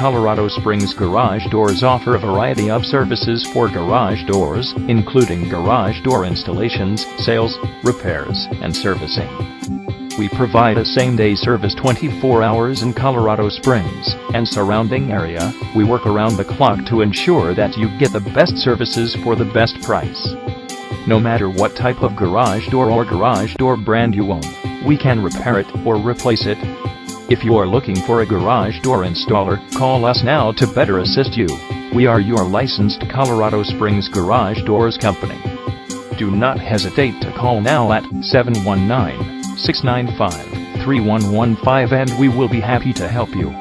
Colorado Springs Garage Doors offer a variety of services for garage doors, including garage door installations, sales, repairs, and servicing. We provide a same-day service 24 hours in Colorado Springs and surrounding area. We work around the clock to ensure that you get the best services for the best price. No matter what type of garage door or garage door brand you own, we can repair it or replace it. If you are looking for a garage door installer, call us now to better assist you. We are your licensed Colorado Springs Garage Doors company. Do not hesitate to call now at 719-695-3115 and we will be happy to help you.